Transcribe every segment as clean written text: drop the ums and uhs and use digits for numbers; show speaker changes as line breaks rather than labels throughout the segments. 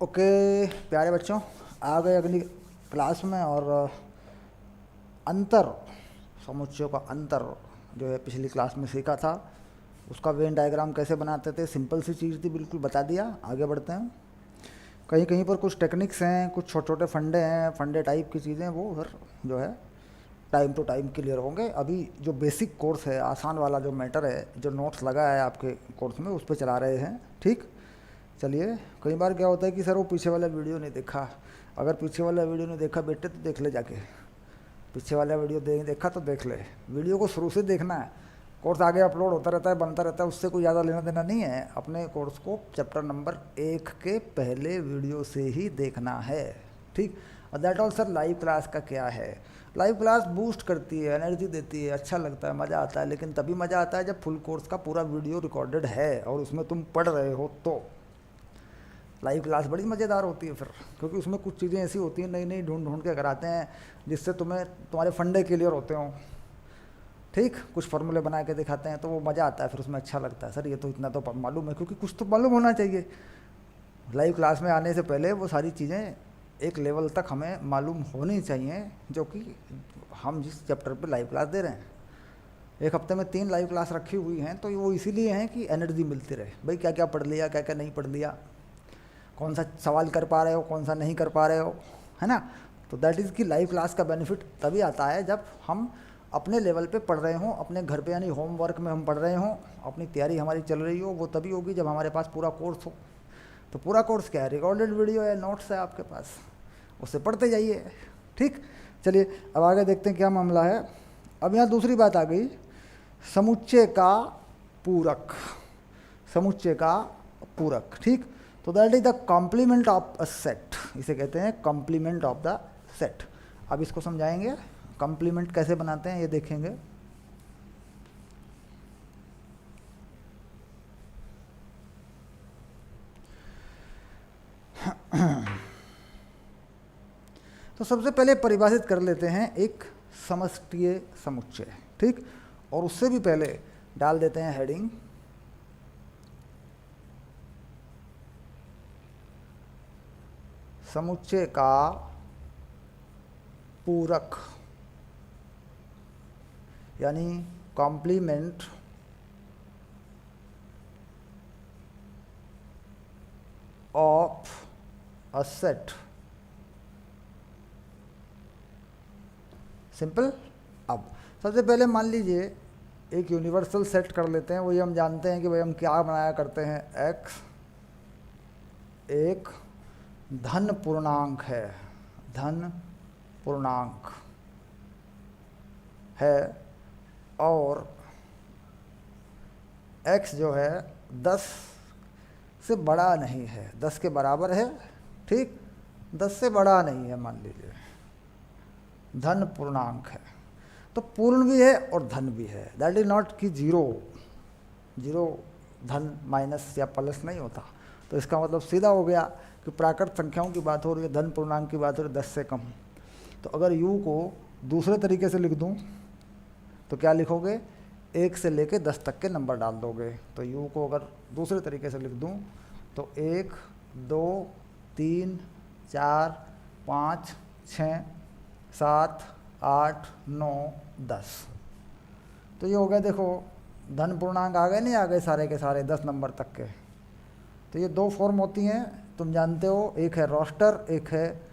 Okay प्यारे बच्चों, आ गए अगली क्लास में। और अंतर समुच्चयों का अंतर जो है पिछली क्लास में सीखा था, उसका वेन डायग्राम कैसे बनाते थे। सिंपल सी चीज़ थी, बिल्कुल बता दिया। आगे बढ़ते हैं। कहीं कहीं पर कुछ टेक्निक्स हैं, कुछ छोटे छोटे फंडे हैं, फंडे टाइप की चीज़ें, वो फिर जो है टाइम टू टाइम क्लियर होंगे। अभी जो बेसिक कोर्स है, आसान वाला जो मैटर है, जो नोट्स लगा है आपके कोर्स में, उस पर चला रहे हैं। ठीक, चलिए। कई बार क्या होता है कि सर वो पीछे वाला वीडियो नहीं देखा। अगर पीछे वाला वीडियो नहीं देखा बेटे तो देख ले जाके। पीछे वाला वीडियो देखा तो देख ले। वीडियो को शुरू से देखना है। कोर्स आगे अपलोड होता रहता है, बनता रहता है, उससे कोई ज़्यादा लेना देना नहीं है। अपने कोर्स को चैप्टर नंबर 1 के पहले वीडियो से ही देखना है। ठीक। और that all sir live class का क्या है। लाइव क्लास बूस्ट करती है, एनर्जी देती है, अच्छा लगता है, मज़ा आता है। लेकिन तभी मज़ा आता है जब फुल कोर्स का पूरा वीडियो रिकॉर्डेड है और उसमें तुम पढ़ रहे हो। तो लाइव क्लास बड़ी मज़ेदार होती है फिर, क्योंकि उसमें कुछ चीज़ें ऐसी होती हैं नई नई ढूंढ ढूंढ के कराते हैं, जिससे तुम्हारे फंडे क्लियर होते हों। ठीक, कुछ फार्मूले बना के दिखाते हैं, तो वो मज़ा आता है फिर, उसमें अच्छा लगता है। सर ये तो इतना तो मालूम है, क्योंकि कुछ तो मालूम होना चाहिए। लाइव क्लास में आने से पहले वो सारी चीज़ें एक लेवल तक हमें मालूम होनी चाहिए, जो कि हम जिस चैप्टर पे लाइव क्लास दे रहे हैं। एक हफ्ते में 3 लाइव क्लास रखी हुई हैं, तो वो इसीलिए हैं कि एनर्जी मिलती रहे। भाई क्या क्या पढ़ लिया, क्या क्या नहीं पढ़ लिया, कौन सा सवाल कर पा रहे हो, कौन सा नहीं कर पा रहे हो, है ना। तो दैट इज़ कि लाइव क्लास का बेनिफिट तभी आता है जब हम अपने लेवल पे पढ़ रहे हों, अपने घर पे यानी होमवर्क में हम पढ़ रहे हों, अपनी तैयारी हमारी चल रही हो। वो तभी होगी जब हमारे पास पूरा कोर्स हो। तो पूरा कोर्स क्या है, रिकॉर्डेड वीडियो है, नोट्स है आपके पास, उससे पढ़ते जाइए। ठीक, चलिए अब आगे देखते हैं क्या मामला है। अब यहाँ दूसरी बात आ गई, समुच्चय का पूरक। समुच्चय का पूरक। ठीक, तो that is the complement of a set. इसे कहते हैं कॉम्प्लीमेंट ऑफ द सेट। अब इसको समझाएंगे, कॉम्प्लीमेंट कैसे बनाते हैं ये देखेंगे। तो सबसे पहले परिभाषित कर लेते हैं एक समष्टीय समुच्चय। ठीक, और उससे भी पहले डाल देते हैं हेडिंग, समुच्चय का पूरक, यानी complement of a set. Simple. अब सबसे पहले मान लीजिए एक यूनिवर्सल सेट कर लेते हैं। वही हम जानते हैं कि भाई हम क्या बनाया करते हैं, एक्स एक धन पूर्णांक है, धन पूर्णांक है, और x जो है 10 से बड़ा नहीं है, 10 के बराबर है। ठीक, 10 से बड़ा नहीं है, मान लीजिए धन पूर्णांक है। तो पूर्ण भी है और धन भी है। दैट इज नॉट कि जीरो, जीरो धन माइनस या प्लस नहीं होता। तो इसका मतलब सीधा हो गया कि प्राकृत संख्याओं की बात हो रही है, धन पूर्णांक की बात हो रही है, 10 से कम। तो अगर u को दूसरे तरीके से लिख दूं तो क्या लिखोगे, 1 से लेके 10 तक के नंबर डाल दोगे। तो u को अगर दूसरे तरीके से लिख दूं तो 1 2 3 4 5 6 7 8 9 10। तो ये हो गया, देखो धन पूर्णांक आ गए, नहीं आ गए सारे के सारे 10 नंबर तक के। तो ये 2 फॉर्म होती हैं, तुम जानते हो, एक है रोस्टर, एक है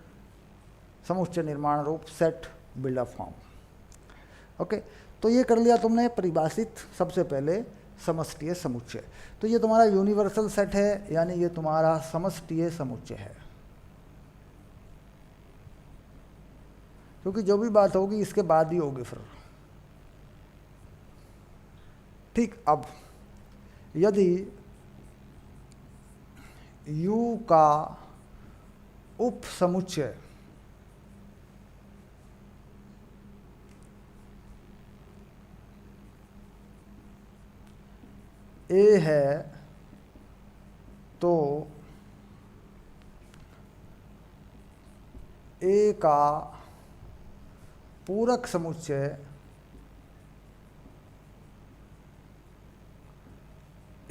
समुच्चय निर्माण रूप सेट बिल्डअप फॉर्म। ओके, तो ये कर लिया तुमने परिभाषित सबसे पहले समष्टीय समुच्चय। तो ये तुम्हारा यूनिवर्सल सेट है, यानी ये तुम्हारा समष्टीय समुच्चय है, क्योंकि जो भी बात होगी इसके बाद ही होगी फिर। ठीक, अब यदि U का उप समुच्चय A है, तो A का पूरक समुच्चय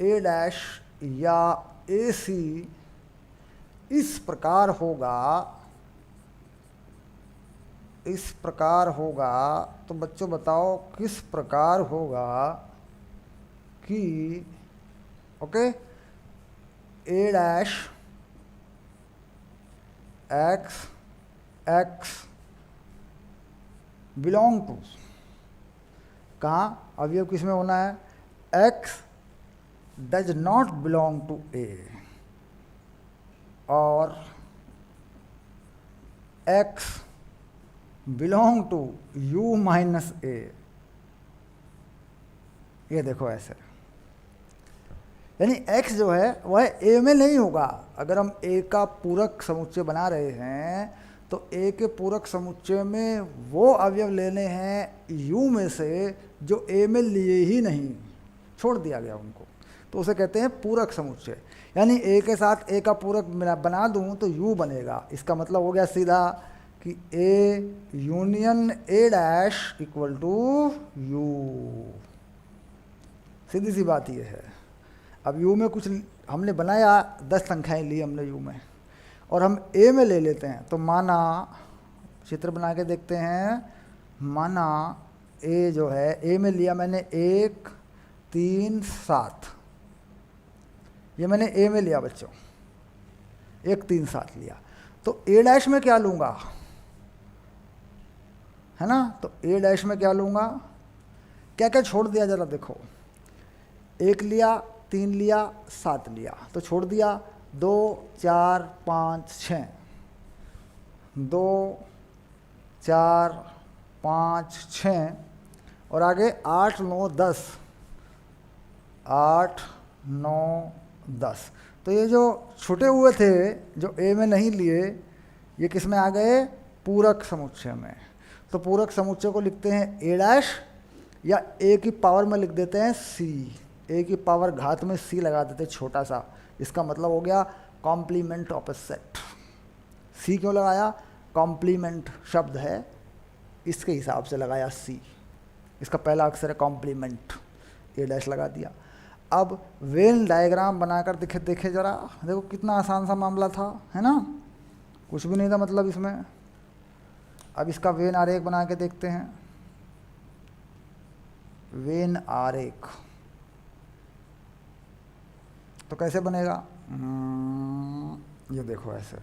A डैश या AC इस प्रकार होगा, इस प्रकार होगा, तो बच्चों बताओ किस प्रकार होगा कि okay A dash x x belong to, कहाँ अवयव किस में होना है, x does not belong to A, और x belong to U minus A. ये देखो ऐसे, यानी x जो है वह a में नहीं होगा। अगर हम a का पूरक समुच्चय बना रहे हैं तो a के पूरक समुच्चय में वो अवयव लेने हैं u में से जो a में लिए ही नहीं, छोड़ दिया गया उनको, तो उसे कहते हैं पूरक समुच्चय। यानी a के साथ a का पूरक बना दूं तो u बनेगा। इसका मतलब हो गया सीधा कि a union a dash equal to u। सीधी सी बात ये है। अब u में कुछ हमने बनाया, 10 संख्याएं ली हमने u में, और हम a में ले लेते हैं। तो माना चित्र बना के देखते हैं, माना a जो है a में लिया मैंने 1 3 7, ये मैंने a में लिया बच्चों, 1 3 7 लिया। तो a डैश में क्या लूँगा, है ना, तो a डैश में क्या लूँगा, क्या क्या छोड़ दिया जरा देखो, 1 लिया 3 लिया 7 लिया, तो छोड़ दिया 2 4 5 6, 2 4 5 6, और आगे 8 9 10, 8 9 10। तो ये जो छूटे हुए थे जो ए में नहीं लिए, ये किस में आ गए, पूरक समुच्चय में। तो पूरक समुच्चय को लिखते हैं ए डैश, या ए की पावर में लिख देते हैं सी, ए की पावर घात में सी लगा देते छोटा सा। इसका मतलब हो गया कॉम्प्लीमेंट ऑफ ए सेट। सी क्यों लगाया, कॉम्प्लीमेंट शब्द है इसके हिसाब से लगाया सी, इसका पहला अक्षर है कॉम्प्लीमेंट, ए डैश लगा दिया। अब वेन डायग्राम बनाकर देखे जरा, देखो कितना आसान सा मामला था, है ना, कुछ भी नहीं था मतलब इसमें। अब इसका वेन आरेख बना के देखते हैं, वेन आरेख तो कैसे बनेगा, ये देखो ऐसे,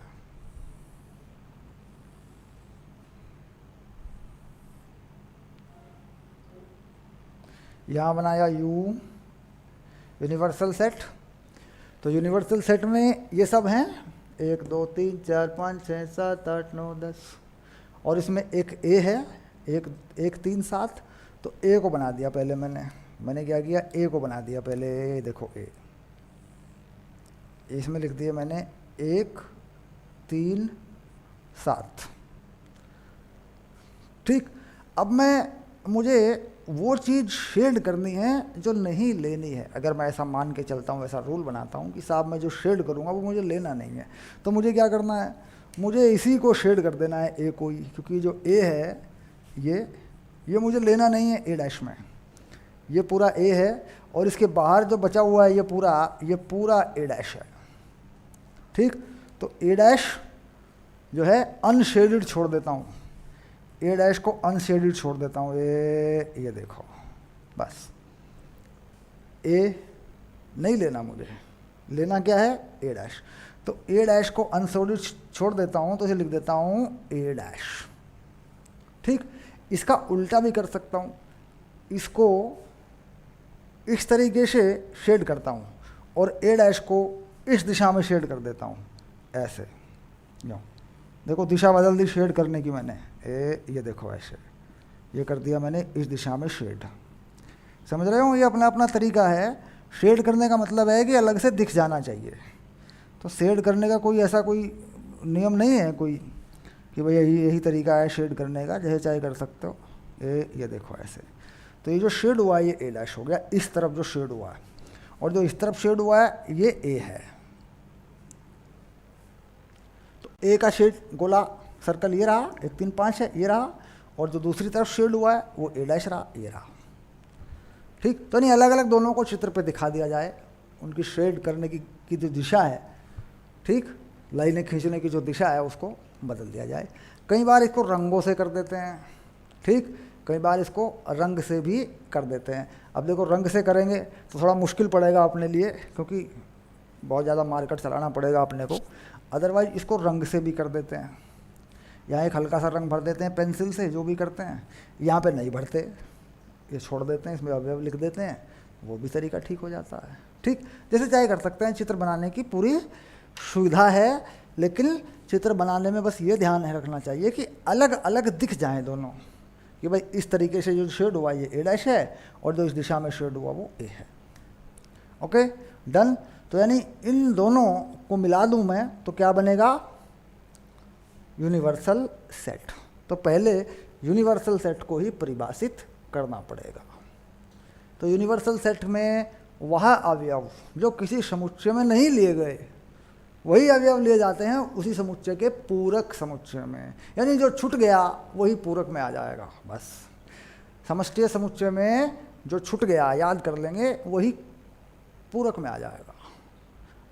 यहाँ बनाया U यूनिवर्सल सेट। तो यूनिवर्सल सेट में ये सब हैं 1 2 3 4 5 6 7 8 9 10, और इसमें एक A है 1 3 7। तो A को बना दिया पहले मैंने क्या किया, A को बना दिया पहले, देखो A, इसमें लिख दिया मैंने 1 3 7। ठीक, अब मुझे वो चीज़ शेड करनी है जो नहीं लेनी है। अगर मैं ऐसा मान के चलता हूँ, ऐसा रूल बनाता हूँ कि साहब मैं जो शेड करूँगा वो मुझे लेना नहीं है, तो मुझे क्या करना है, मुझे इसी को शेड कर देना है ए को ही, क्योंकि जो ए है ये मुझे लेना नहीं है ए डैश में, ये पूरा ए है, और इसके बाहर जो बचा हुआ है ये पूरा ए डैश है। ठीक, तो ए डैश जो है अनशेडेड छोड़ देता हूँ, ए डैश को अनशेडेड छोड़ देता हूँ, ये देखो बस, ए नहीं लेना मुझे, लेना क्या है ए डैश। तो ए डैश को अनशेडेड छोड़ देता हूँ, तो इसे लिख देता हूँ ए डैश। ठीक, इसका उल्टा भी कर सकता हूँ, इसको इस तरीके से शेड करता हूँ और ए डैश को इस दिशा में शेड कर देता हूँ, ऐसे जो देखो दिशा बदल दी शेड करने की मैंने, ये देखो ऐसे ये कर दिया मैंने इस दिशा में शेड। समझ रहे हो, ये अपना अपना तरीका है। शेड करने का मतलब है कि अलग से दिख जाना चाहिए। तो शेड करने का कोई ऐसा कोई नियम नहीं है कोई कि भाई यही तरीका है शेड करने का, जैसे चाहे कर सकते हो। ये देखो ऐसे, तो ये जो शेड हुआ है ये ए डैश हो गया, इस तरफ जो शेड हुआ है, और जो इस तरफ शेड हुआ है ये ए है। तो ए का शेड गोला सर्कल ये रहा, 1 3 5 है, ये रहा, और जो दूसरी तरफ शेड हुआ है वो ए डैश रहा, ये रहा। ठीक, तो नहीं अलग अलग दोनों को चित्र पे दिखा दिया जाए, उनकी शेड करने की जो दिशा है। ठीक, लाइनें खींचने की जो दिशा है उसको बदल दिया जाए। कई बार इसको रंगों से कर देते हैं, ठीक, कई बार इसको रंग से भी कर देते हैं। अब देखो रंग से करेंगे तो थोड़ा मुश्किल पड़ेगा अपने लिए, क्योंकि बहुत ज़्यादा मार्केट चलाना पड़ेगा अपने को। अदरवाइज इसको रंग से भी कर देते हैं, यहाँ एक हल्का सा रंग भर देते हैं पेंसिल से, जो भी करते हैं। यहाँ पे नहीं भरते, ये छोड़ देते हैं, इसमें अवयव लिख देते हैं, वो भी तरीका ठीक हो जाता है। ठीक, जैसे चाहे कर सकते हैं, चित्र बनाने की पूरी सुविधा है। लेकिन चित्र बनाने में बस ये ध्यान रखना चाहिए कि अलग अलग दिख जाएं दोनों, कि भाई इस तरीके से जो शेड हुआ ये ए डैश है, और जो इस दिशा में शेड हुआ वो ए है। Okay, done. तो यानी इन दोनों को मिला दूं मैं तो क्या बनेगा, यूनिवर्सल सेट। तो पहले यूनिवर्सल सेट को ही परिभाषित करना पड़ेगा। तो यूनिवर्सल सेट में वह अवयव जो किसी समुच्चय में नहीं लिए गए, वही अवयव लिए जाते हैं उसी समुच्चय के पूरक समुच्चय में। यानी जो छूट गया वही पूरक में आ जाएगा। बस समष्टीय समुच्चय में जो छूट गया, याद कर लेंगे, वही पूरक में आ जाएगा।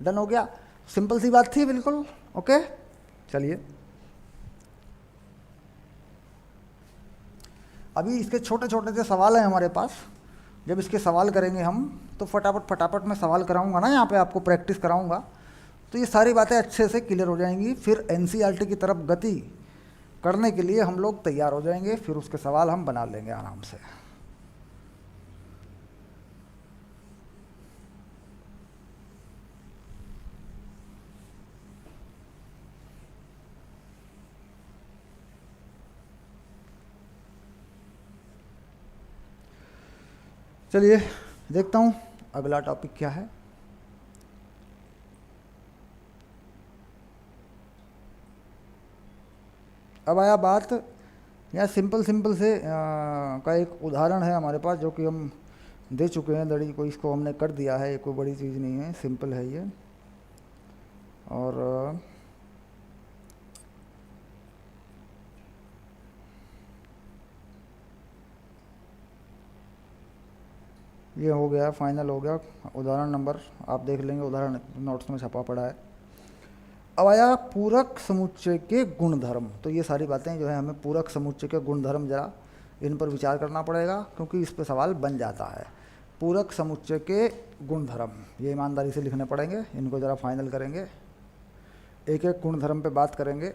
डन हो गया, सिंपल सी बात थी बिल्कुल। ओके, चलिए अभी इसके छोटे छोटे से सवाल हैं हमारे पास। जब इसके सवाल करेंगे हम तो फटाफट मैं सवाल कराऊंगा ना, यहाँ पे आपको प्रैक्टिस कराऊंगा, तो ये सारी बातें अच्छे से क्लियर हो जाएंगी। फिर एनसीईआरटी की तरफ गति करने के लिए हम लोग तैयार हो जाएंगे, फिर उसके सवाल हम बना लेंगे आराम से। चलिए देखता हूँ अगला टॉपिक क्या है। अब आया बात, यहाँ सिंपल से का एक उदाहरण है हमारे पास, जो कि हम दे चुके हैं दड़ी को, इसको हमने कर दिया है, ये कोई बड़ी चीज़ नहीं है, सिंपल है ये। और ये हो गया, फाइनल हो गया। उदाहरण नंबर आप देख लेंगे, उदाहरण नोट्स में छपा पड़ा है। अब आया पूरक समुच्चय के गुणधर्म। तो ये सारी बातें जो है हमें पूरक समुच्चय के गुणधर्म जरा इन पर विचार करना पड़ेगा, क्योंकि इस पर सवाल बन जाता है। पूरक समुच्चय के गुणधर्म ये ईमानदारी से लिखने पड़ेंगे, इनको ज़रा फाइनल करेंगे, एक एक गुणधर्म पे बात करेंगे।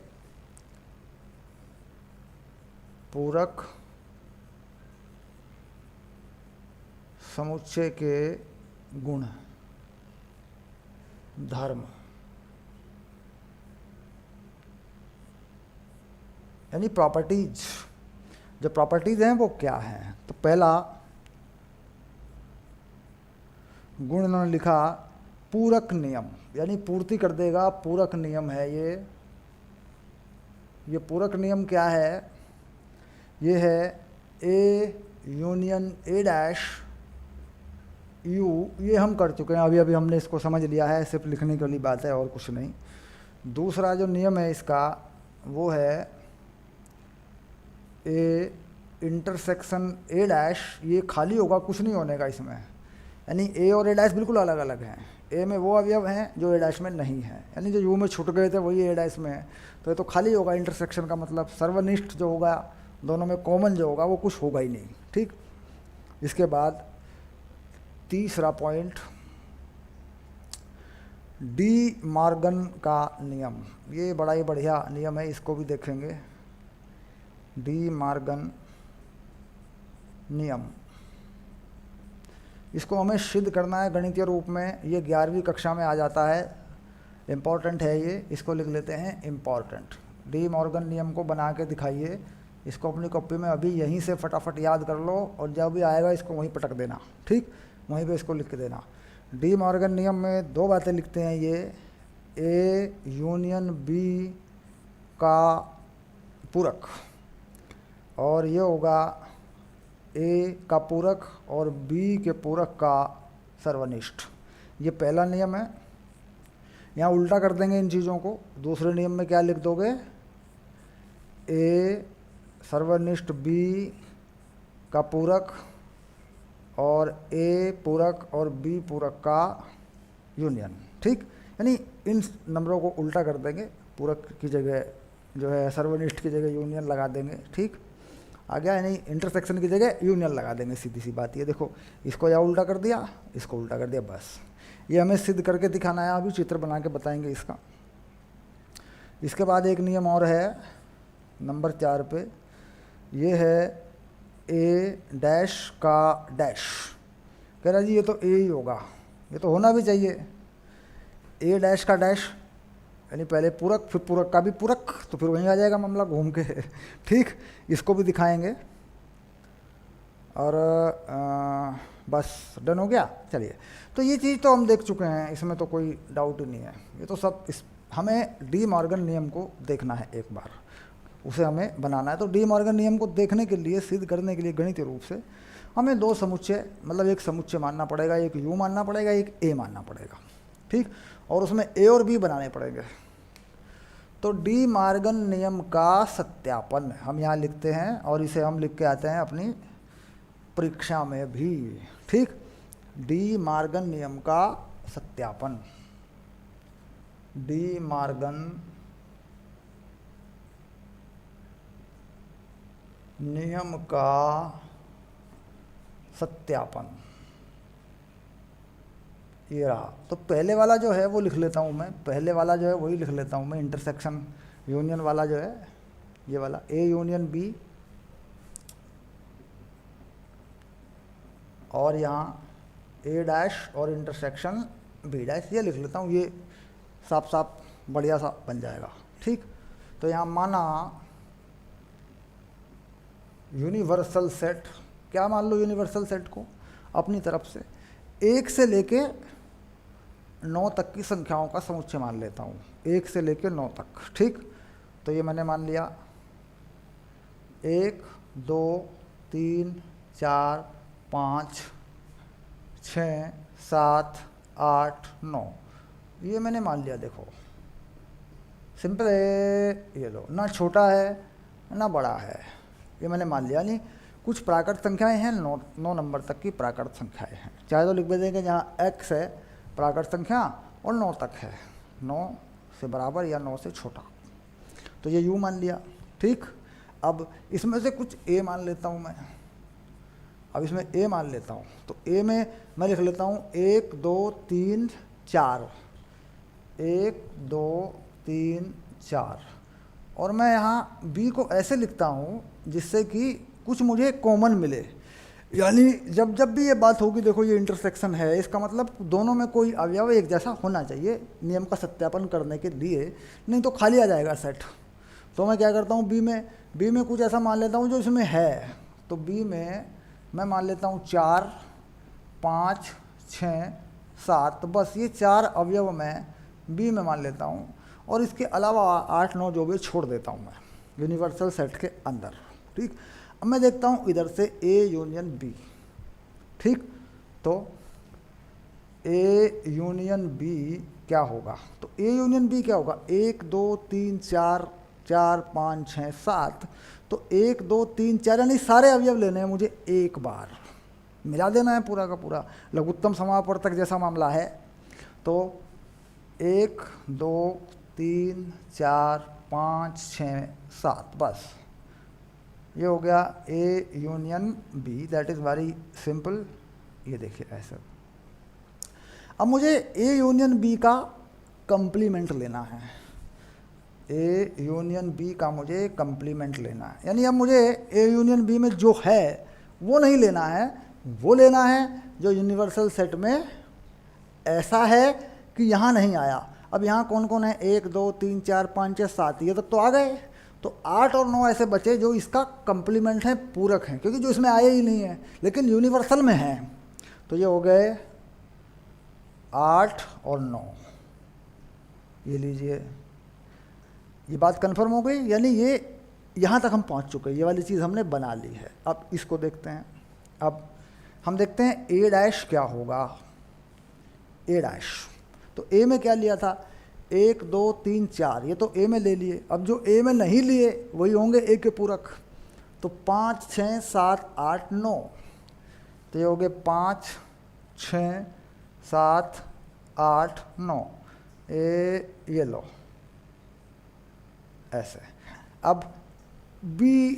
पूरक समुच्चय के गुण धर्म, यानी प्रॉपर्टीज। जो प्रॉपर्टीज हैं वो क्या हैं? तो पहला गुण इन्होंने लिखा पूरक नियम, यानी पूर्ति कर देगा, पूरक नियम है ये पूरक नियम क्या है? ये है A union A dash you. ये हम कर चुके हैं, अभी हमने इसको समझ लिया है, सिर्फ लिखने के लिए बात है और कुछ नहीं। दूसरा जो नियम है इसका वो है ए इंटरसेक्शन ए डैश। ये खाली होगा, कुछ नहीं होने का इसमें, यानी ए और ए डैश बिल्कुल अलग अलग हैं। ए में वो अवयव हैं जो ए डैश में नहीं है, यानी जो यू में छूट गए थे वही ए डैश में है, तो ये तो खाली होगा। इंटरसेक्शन का मतलब सर्वनिष्ठ जो होगा, दोनों में कॉमन जो होगा वो कुछ होगा ही नहीं। ठीक, इसके बाद तीसरा पॉइंट डी मॉर्गन का नियम। ये बड़ा ही बढ़िया नियम है, इसको भी देखेंगे। डी मॉर्गन नियम, इसको हमें सिद्ध करना है गणितीय रूप में। ये 11वीं कक्षा में आ जाता है, इम्पॉर्टेंट है ये, इसको लिख लेते हैं इम्पॉर्टेंट। डी मॉर्गन नियम को बना के दिखाइए, इसको अपनी कॉपी में अभी यहीं से फटाफट याद कर लो, और जब भी आएगा इसको वहीं पटक देना। ठीक, वहीं पे इसको लिख के देना। डी मॉर्गन नियम में दो बातें लिखते हैं ये, ए यूनियन बी का पूरक, और ये होगा ए का पूरक और बी के पूरक का सर्वनिष्ठ। ये पहला नियम है। यहाँ उल्टा कर देंगे इन चीज़ों को। दूसरे नियम में क्या लिख दोगे? ए सर्वनिष्ठ बी का पूरक और ए पूरक और बी पूरक का यूनियन। ठीक, यानी इन नंबरों को उल्टा कर देंगे, पूरक की जगह जो है सर्वनिष्ठ की जगह यूनियन लगा देंगे। ठीक, आ गया, यानी इंटरसेक्शन की जगह यूनियन लगा देंगे, सीधी सी बात ये। देखो इसको या उल्टा कर दिया, इसको उल्टा कर दिया, बस ये हमें सिद्ध करके दिखाना है। अभी चित्र बना के बताएंगे इसका। इसके बाद एक नियम और है नंबर 4 पे, ये है ए डैश का डैश। कह रहा जी ये तो ए ही होगा, ये तो होना भी चाहिए। ए डैश का डैश यानी पहले पूरक, फिर पूरक का भी पूरक, तो फिर वहीं आ जाएगा मामला घूम के। ठीक, इसको भी दिखाएंगे और बस डन हो गया। चलिए, तो ये चीज़ तो हम देख चुके हैं, इसमें तो कोई डाउट ही नहीं है। ये तो सब हमें डी मॉर्गन नियम को देखना है एक बार, उसे हमें बनाना है। तो डी मॉर्गन नियम को देखने के लिए, सिद्ध करने के लिए गणितीय रूप से हमें दो समुच्चय, मतलब एक समुच्चय मानना पड़ेगा, एक यू मानना पड़ेगा, एक ए मानना पड़ेगा। ठीक, और उसमें ए और बी बनाने पड़ेंगे। तो डी मॉर्गन नियम का सत्यापन हम यहाँ लिखते हैं और इसे हम लिख के आते हैं अपनी परीक्षा में भी। ठीक, डी मॉर्गन नियम का सत्यापन, डी मॉर्गन नियम का सत्यापन, ये रहा। तो पहले वाला जो है वो लिख लेता हूँ मैं, पहले वाला जो है वही लिख लेता हूँ मैं, इंटरसेक्शन यूनियन वाला जो है ये वाला, ए यूनियन बी, और यहाँ ए डैश और इंटरसेक्शन बी डैश, ये लिख लेता हूँ। ये साफ साफ बढ़िया सा बन जाएगा। ठीक, तो यहाँ माना यूनिवर्सल सेट, क्या मान लो यूनिवर्सल सेट को अपनी तरफ से 1 से लेके 9 तक की संख्याओं का समुच्चय मान लेता हूँ, 1 से लेके 9 तक। ठीक, तो ये मैंने मान लिया 1 2 3 4 5 6 7 8 9, ये मैंने मान लिया। देखो सिंपल है, ये लो, ना छोटा है ना बड़ा है, ये मैंने मान लिया। नहीं, कुछ प्राकृत संख्याएं हैं, 9 नंबर तक की प्राकृत संख्याएं हैं, चाहे तो लिख देंगे जहाँ x है प्राकृत संख्या और 9 तक है, 9 से बराबर या 9 से छोटा, तो ये u मान लिया। ठीक, अब इसमें से कुछ a मान लेता हूँ मैं, अब इसमें a मान लेता हूँ, तो a में मैं लिख लेता हूँ 1 2 3 4, 1 2 3 4, और मैं यहाँ b को ऐसे लिखता हूँ जिससे कि कुछ मुझे कॉमन मिले। यानी जब जब भी ये बात होगी, देखो ये इंटरसेक्शन है, इसका मतलब दोनों में कोई अवयव एक जैसा होना चाहिए नियम का सत्यापन करने के लिए, नहीं तो खाली आ जाएगा सेट। तो मैं क्या करता हूँ, बी में कुछ ऐसा मान लेता हूँ जो इसमें है। तो बी में मैं मान लेता हूँ 4 5 6 7, बस ये 4 अवयव मैं बी में मान लेता हूँ, और इसके अलावा 8 9 जो भी छोड़ देता हूँ मैं यूनिवर्सल सेट के अंदर। ठीक, अब मैं देखता हूँ इधर से ए यूनियन बी। ठीक, तो ए यूनियन बी क्या होगा, तो ए यूनियन बी क्या होगा, 1 2 3 4 4 5 6 7, तो 1 2 3 4 यानी सारे अवयव लेने हैं मुझे, एक बार मिला देना है पूरा का पूरा, लघुत्तम समापवर्तक जैसा मामला है। तो 1 2 3 4 5 6 7, बस ये हो गया A union B, that is very simple. ये देखिए ऐसा। अब मुझे ए यूनियन बी का कंप्लीमेंट लेना है, ए यूनियन बी का मुझे कंप्लीमेंट लेना है, यानी अब मुझे ए यूनियन बी में जो है वो नहीं लेना है, वो लेना है जो यूनिवर्सल सेट में ऐसा है कि यहाँ नहीं आया। अब यहाँ कौन कौन है, 1 2 3 4 5 6 7, ये तक तो आ गए। तो 8 और 9 ऐसे बचे जो इसका कंप्लीमेंट है, पूरक हैं, क्योंकि जो इसमें आए ही नहीं है लेकिन यूनिवर्सल में है। तो ये हो गए 8 और 9, ये लीजिए, ये बात कंफर्म हो गई, यानी ये यहाँ तक हम पहुँच चुके हैं, ये वाली चीज़ हमने बना ली है। अब इसको देखते हैं, अब हम देखते हैं ए डैश क्या होगा। ए डैश, तो ए में क्या लिया था, 1 2 3 4, ये तो ए में ले लिए। अब जो ए में नहीं लिए वही होंगे ए के पूरक। तो 5 6 7 8 9, तो ये हो गए 5 6 7 8 9। ये लो ऐसे। अब बी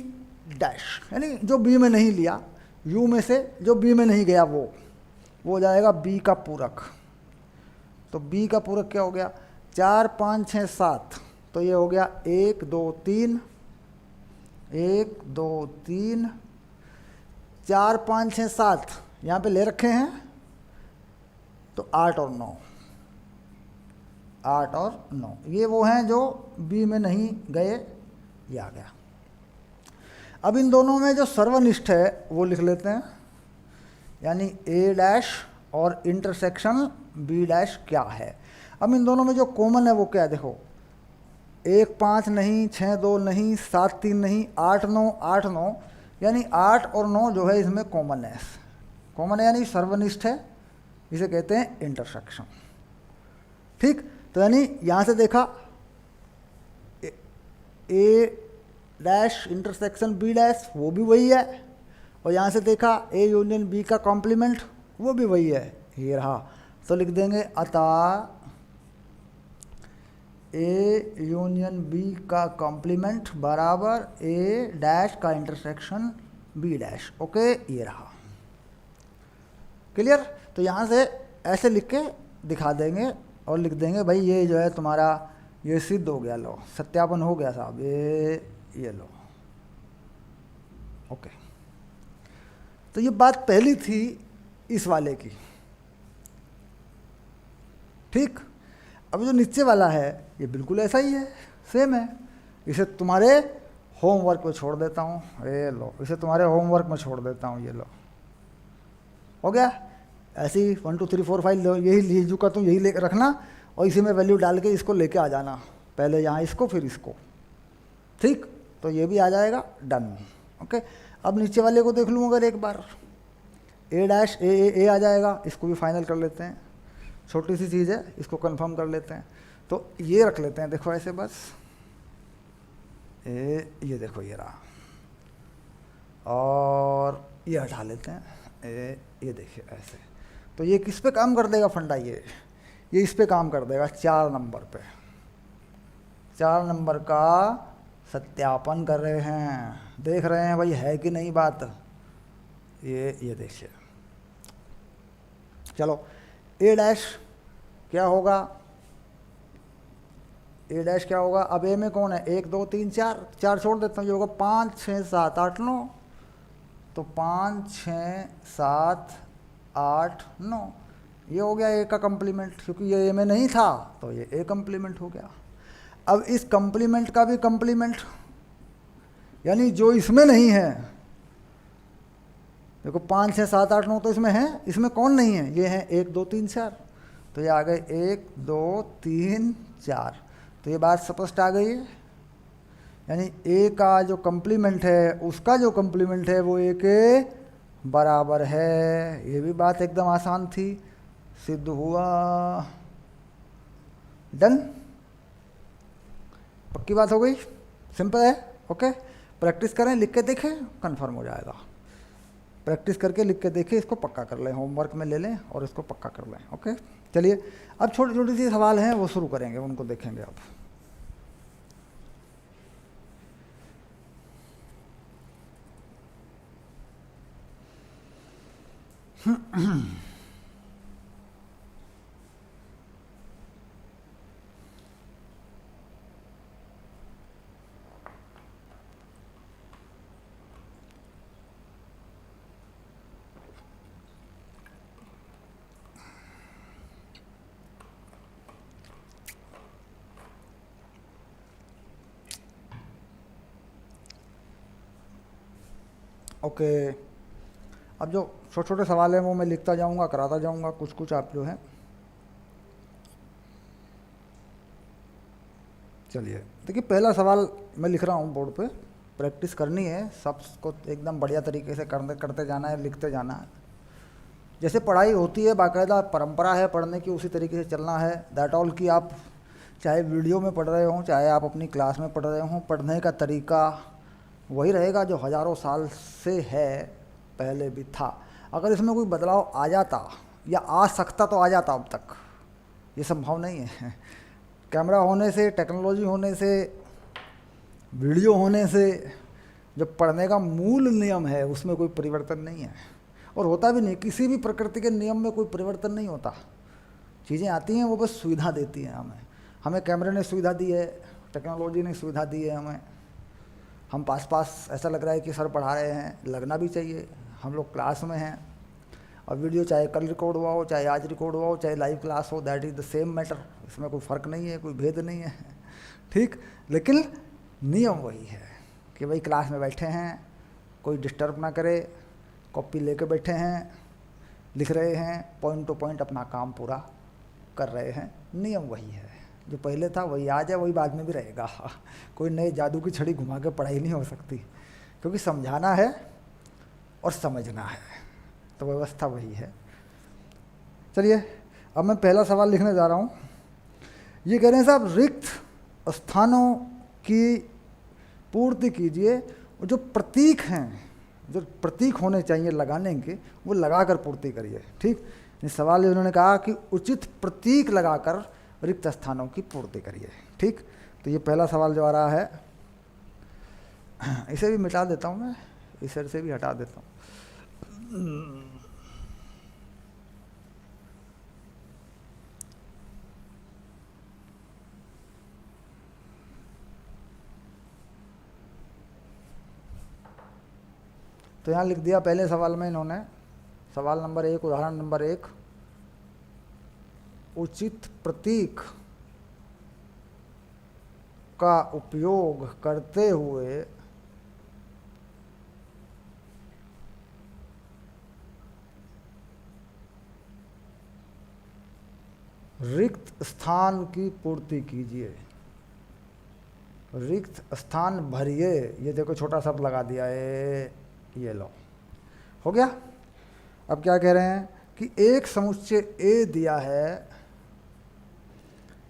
डैश यानी जो बी में नहीं लिया, यू में से जो बी में नहीं गया वो हो जाएगा बी का पूरक। तो बी का पूरक क्या हो गया, 4 5 6 7, तो ये हो गया 1 2 3, 1 2 3, 4 5 6 7 यहाँ पे ले रखे हैं, तो 8 और 9, 8 और 9 ये वो हैं जो बी में नहीं गए, ये आ गया। अब इन दोनों में जो सर्वनिष्ठ है वो लिख लेते हैं, यानी ए डैश और इंटरसेक्शन बी डैश क्या है। अब इन दोनों में जो कॉमन है वो क्या है, देखो 1 5 नहीं, 6 2 नहीं, 7 3 नहीं, 8 9, 8 9, यानी 8 और 9 जो है इसमें कॉमन है। कॉमन है यानी सर्वनिष्ठ है, इसे कहते हैं इंटरसेक्शन। ठीक, तो यानी यहाँ से देखा ए डैश इंटरसेक्शन बी डैश वो भी वही है, और यहाँ से देखा ए यूनियन बी का कॉम्प्लीमेंट वो भी वही है, ये रहा। तो लिख देंगे अतः ए यूनियन बी का कॉम्प्लीमेंट बराबर ए डैश का इंटरसेक्शन बी डैश। ओके, ये रहा क्लियर। तो यहाँ से ऐसे लिख के दिखा देंगे और लिख देंगे भाई ये जो है तुम्हारा ये सिद्ध हो गया, लो सत्यापन हो गया साहब, ये लो। ओके, तो ये बात पहली थी इस वाले की। ठीक, अब जो नीचे वाला है ये बिल्कुल ऐसा ही है, सेम है। इसे तुम्हारे होमवर्क में छोड़ देता हूँ, ये लो, इसे तुम्हारे होमवर्क में छोड़ देता हूँ, ये लो, हो गया। ऐसे ही 1 2 3 4 5 यही लीजू का तुम यही ले रखना और इसी में वैल्यू डाल के इसको लेके आ जाना, पहले यहाँ इसको फिर इसको। ठीक, तो ये भी आ जाएगा, डन। ओके, अब नीचे वाले को देख लूँ अगर एक बार, ए डैश ए आ जाएगा, इसको भी फाइनल कर लेते हैं, छोटी सी चीज़ है, इसको कंफर्म कर लेते हैं। तो ये रख लेते हैं, देखो ऐसे बस ये देखो ये रहा, और ये हटा लेते हैं, ये देखिए ऐसे। तो ये किस पे काम कर देगा फंडा, ये इस पे काम कर देगा 4 नंबर पे। 4 नंबर का सत्यापन कर रहे हैं, देख रहे हैं भाई है कि नहीं बात, ये देखिए। चलो ए डैश क्या होगा, ए डैश क्या होगा, अब ए में कौन है, 1 2 3 4, 4 छोड़ देता हूँ, ये होगा 5 6 7 8 9, तो 5 6 7 8 9, ये हो गया ए का कम्प्लीमेंट, क्योंकि ये ए में नहीं था तो ये ए कम्प्लीमेंट हो गया। अब इस कम्प्लीमेंट का भी कम्प्लीमेंट, यानी जो इसमें नहीं है, देखो 5 6 7 8 9 तो इसमें है, इसमें कौन नहीं है, ये है 1 2 3 4, तो ये आ गए 1 2 3 4, तो ये बात स्पष्ट आ गई है। यानी ए का जो कम्प्लीमेंट है उसका जो कम्प्लीमेंट है वो ए के बराबर है, ये भी बात एकदम आसान थी, सिद्ध हुआ, डन। पक्की बात हो गई, सिंपल है। ओके, प्रैक्टिस करें, लिख के देखें, कंफर्म हो जाएगा। प्रैक्टिस करके लिख के देखें, इसको पक्का कर लें, होमवर्क में ले लें और इसको पक्का कर लें। ओके, चलिए अब छोटी छोटी सी सवाल हैं वो शुरू करेंगे, उनको देखेंगे अब। ओके, अब जो छोटे छोटे सवाल हैं वो मैं लिखता जाऊंगा, कराता जाऊंगा, कुछ कुछ आप जो है। चलिए देखिए, पहला सवाल मैं लिख रहा हूँ बोर्ड पे, प्रैक्टिस करनी है, सबको एकदम बढ़िया तरीके से करते करते जाना है, लिखते जाना है। जैसे पढ़ाई होती है, बाकायदा परंपरा है पढ़ने की, उसी तरीके से चलना है। दैट ऑल कि आप चाहे वीडियो में पढ़ रहे हों, चाहे आप अपनी क्लास में पढ़ रहे हों, पढ़ने का तरीका वही रहेगा जो हज़ारों साल से है, पहले भी था। अगर इसमें कोई बदलाव आ जाता या आ सकता तो आ जाता अब तक, ये संभव नहीं है। कैमरा होने से, टेक्नोलॉजी होने से, वीडियो होने से जो पढ़ने का मूल नियम है उसमें कोई परिवर्तन नहीं है, और होता भी नहीं। किसी भी प्रकृति के नियम में कोई परिवर्तन नहीं होता। चीज़ें आती हैं, वो बस सुविधा देती हैं हमें। हमें कैमरे ने सुविधा दी है, टेक्नोलॉजी ने सुविधा दी है हमें। हम पास ऐसा लग रहा है कि सर पढ़ा रहे हैं, लगना भी चाहिए। हम लोग क्लास में हैं, और वीडियो चाहे कल रिकॉर्ड हुआ हो, चाहे आज रिकॉर्ड हुआ हो, चाहे लाइव क्लास हो, that is the same matter. इसमें कोई फ़र्क नहीं है, कोई भेद नहीं है, ठीक। लेकिन नियम वही है कि भाई क्लास में बैठे हैं, कोई डिस्टर्ब ना करे, कॉपी लेके बैठे हैं, लिख रहे हैं, पॉइंट टू पॉइंट अपना काम पूरा कर रहे हैं। नियम वही है, जो पहले था वही आज है, वही बाद में भी रहेगा। कोई नए जादू की छड़ी घुमा के पढ़ाई नहीं हो सकती, क्योंकि समझाना है और समझना है, तो व्यवस्था वही है। चलिए अब मैं पहला सवाल लिखने जा रहा हूँ। ये कह रहे हैं साहब, रिक्त स्थानों की पूर्ति कीजिए। जो प्रतीक हैं, जो प्रतीक होने चाहिए लगाने के, वो लगाकर पूर्ति करिए, ठीक। इस सवाल में उन्होंने कहा कि उचित प्रतीक लगाकर रिक्त स्थानों की पूर्ति करिए, ठीक। तो ये पहला सवाल जो आ रहा है, इसे भी मिटा देता हूँ मैं, इसे से भी हटा देता हूँ। तो यहाँ लिख दिया पहले सवाल में इन्होंने, सवाल नंबर 1, उदाहरण नंबर 1, उचित प्रतीक का उपयोग करते हुए रिक्त स्थान की पूर्ति कीजिए। रिक्त स्थान भरिए, ये देखो छोटा शब्द लगा दिया है, ये लो, हो गया। अब क्या कह रहे हैं कि एक समुच्चय ए दिया है,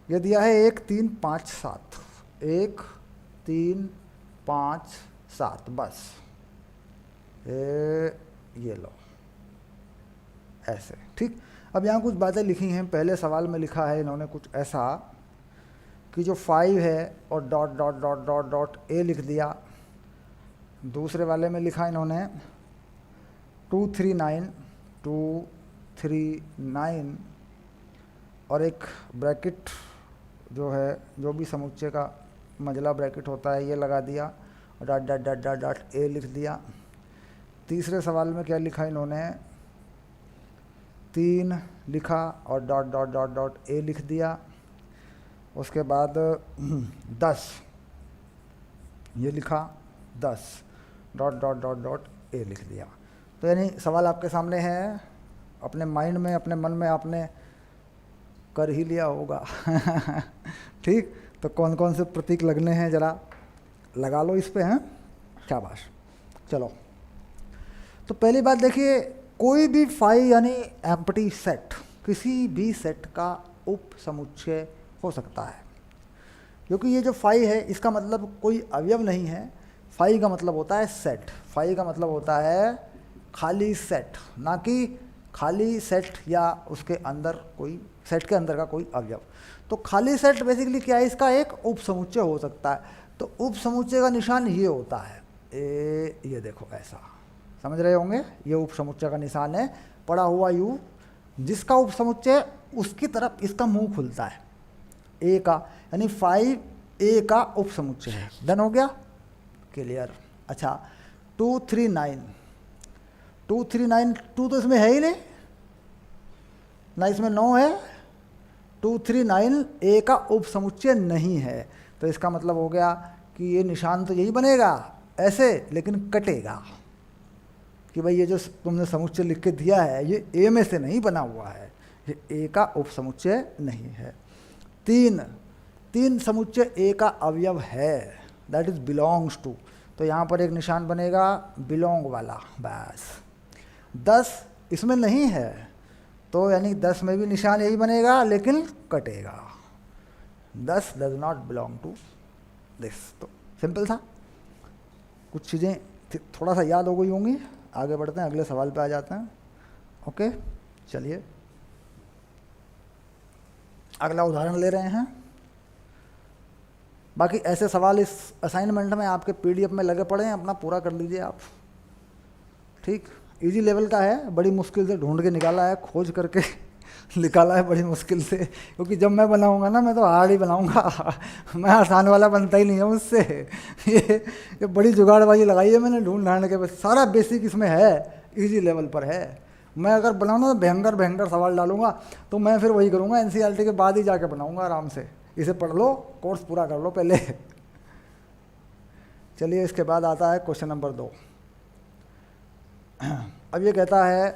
ये दिया है 1 3 5 7, 1 3 5 7, बस ये लो, ऐसे, ठीक। अब यहाँ कुछ बातें लिखी हैं। पहले सवाल में लिखा है इन्होंने कुछ ऐसा कि जो 5 है और dot dot dot dot dot A लिख दिया। दूसरे वाले में लिखा इन्होंने 239 239 और एक ब्रैकेट जो है, जो भी समुच्चय का मझला ब्रैकेट होता है, ये लगा दिया, dot dot dot dot dot A लिख दिया। तीसरे सवाल में क्या लिखा इन्होंने, 3 लिखा और dot dot dot dot A लिख दिया। उसके बाद 10 ये लिखा, 10 dot dot dot dot A लिख दिया। तो यानी सवाल आपके सामने है, अपने माइंड में, अपने मन में आपने कर ही लिया होगा। ठीक। तो कौन कौन से प्रतीक लगने हैं ज़रा लगा लो इस पे, हैं, शाबाश। चलो, तो पहली बात देखिए, कोई भी फाई यानी एम्प्टी सेट किसी भी सेट का उप समुच्चय हो सकता है, क्योंकि ये जो फाई है इसका मतलब कोई अवयव नहीं है। फाई का मतलब होता है सेट, फाई का मतलब होता है खाली सेट, ना कि खाली सेट या उसके अंदर कोई, सेट के अंदर का कोई अवयव। तो खाली सेट बेसिकली क्या है, इसका एक उप समुच्चय हो सकता है। तो उप समुच्चय का निशान ये होता है, ये देखो ऐसा, समझ रहे होंगे, ये उप समुच्चय का निशान है, पड़ा हुआ यू, जिसका उप समुच्चय उसकी तरफ इसका मुंह खुलता है, ए का, यानी 5a का उप समुच्चय है। डन हो गया, क्लियर। अच्छा, 239 239, 2 तो इसमें है ही नहीं ना, इसमें 9 है। 239 ए का उप समुच्चय नहीं है, तो इसका मतलब हो गया कि ये निशान तो यही बनेगा ऐसे, लेकिन कटेगा कि भाई ये जो तुमने समुच्चय लिख के दिया है ये ए में से नहीं बना हुआ है, ये ए का उप समुच्चय नहीं है। 3 समुच्चय ए का अवयव है, दैट इज बिलोंग्स टू, तो यहाँ पर एक निशान बनेगा बिलोंग वाला, बस। 10 इसमें नहीं है, तो यानी 10 में भी निशान यही बनेगा लेकिन कटेगा, 10 does not belong to this. तो सिंपल था, कुछ चीज़ें थोड़ा सा याद हो गई होंगी। आगे बढ़ते हैं, अगले सवाल पे आ जाते हैं। ओके, चलिए। अगला उदाहरण ले रहे हैं। बाकी ऐसे सवाल इस असाइनमेंट में आपके पीडीएफ में लगे पड़े हैं, अपना पूरा कर लीजिए आप। ठीक, इजी लेवल का है, बड़ी मुश्किल से ढूंढ के निकाला है, खोज करके निकाला है बड़ी मुश्किल से, क्योंकि जब मैं बनाऊंगा ना, मैं तो हार्ड ही बनाऊंगा मैं आसान वाला बनता ही नहीं है मुझसे ये बड़ी जुगाड़बाजी लगाई है मैंने ढूंढ ढांड के, बस सारा बेसिक इसमें है, इजी लेवल पर है। मैं अगर बनाऊँ ना तो भयंकर भयंकर सवाल डालूंगा, तो मैं फिर वही करूँगा, एनसीईआरटी के बाद ही जाके बनाऊंगा आराम से। इसे पढ़ लो, कोर्स पूरा कर लो पहले। चलिए, इसके बाद आता है क्वेश्चन नंबर 2। अब ये कहता है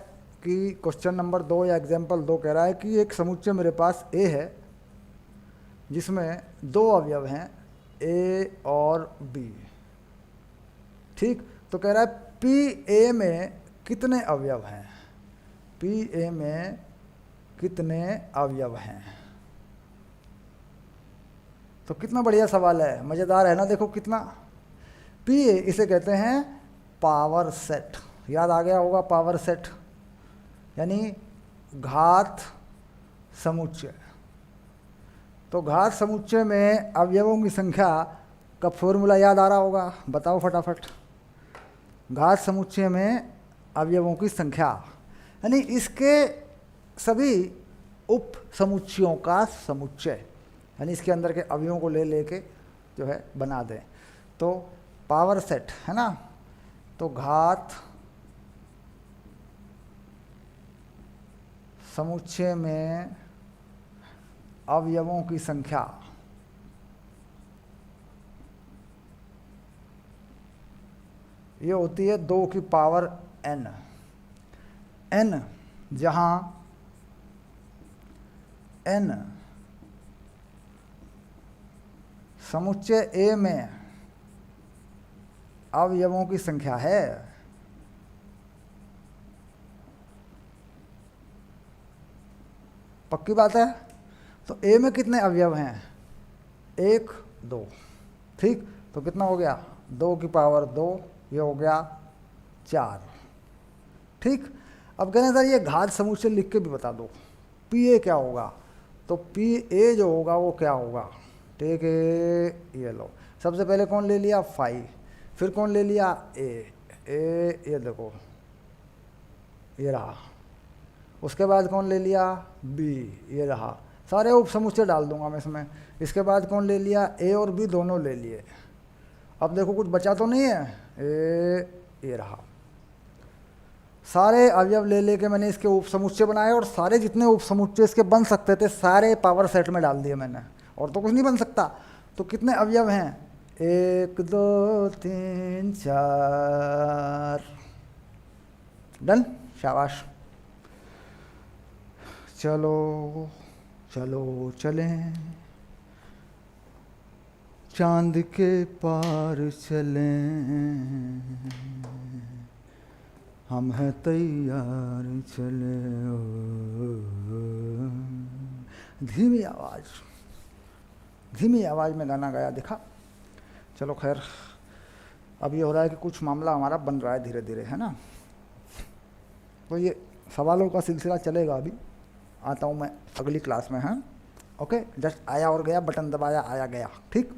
कि क्वेश्चन नंबर 2 या एग्जाम्पल 2 कह रहा है कि एक समुच्चय मेरे पास ए है जिसमें 2 अवयव हैं ए और बी। ठीक, तो कह रहा है पी ए में कितने अवयव हैं, पी ए में कितने अवयव हैं। तो कितना बढ़िया सवाल है, मज़ेदार है ना। देखो कितना, पी ए इसे कहते हैं पावर सेट, याद आ गया होगा पावर सेट, यानी घात समुच्चय। तो घात समुच्चय में अवयवों की संख्या का फॉर्मूला याद आ रहा होगा, बताओ फटाफट। घात समुच्चय में अवयवों की संख्या यानी इसके सभी उप समुच्चयों का समुच्चय, यानी इसके अंदर के अवयवों को ले लेके जो है बना दें। तो पावर सेट है ना, तो घात समुच्चय में अवयवों की संख्या ये होती है 2 की पावर n। n जहाँ n समुच्चय A में अवयवों की संख्या है, पक्की बात है। तो A में कितने अवयव हैं, 1 2। ठीक, तो कितना हो गया, 2 की पावर 2, ये हो गया 4। ठीक, अब कहने सर ये घात समुच्चय लिख के भी बता दो, पी ए क्या होगा। तो पी ए जो होगा वो क्या होगा, ठीक है, ये लो, सबसे पहले कौन ले लिया 5, फिर कौन ले लिया ए, ये देखो ये रहा, उसके बाद कौन ले लिया बी, ये रहा, सारे उप समुच्चय डाल दूंगा मैं इसमें। इसके बाद कौन ले लिया, ए और बी दोनों ले लिए। अब देखो कुछ बचा तो नहीं है, ये रहा, सारे अवयव ले लेके मैंने इसके उप समुच्चय बनाए, और सारे जितने उप समुच्चय इसके बन सकते थे सारे पावर सेट में डाल दिए मैंने, और तो कुछ नहीं बन सकता। तो कितने अवयव हैं, 1 2 3 4, डन, शाबाश। चलो चलो चलें, चांद के पार चलें, हम हैं तैयार, चले धीमी आवाज़ में गाना गाया दिखा। चलो खैर, अब ये हो रहा है कि कुछ मामला हमारा बन रहा है धीरे धीरे, है ना। तो ये सवालों का सिलसिला चलेगा, अभी आता हूँ मैं अगली क्लास में। हाँ, ओके, जस्ट आया और गया, बटन दबाया आया गया। ठीक।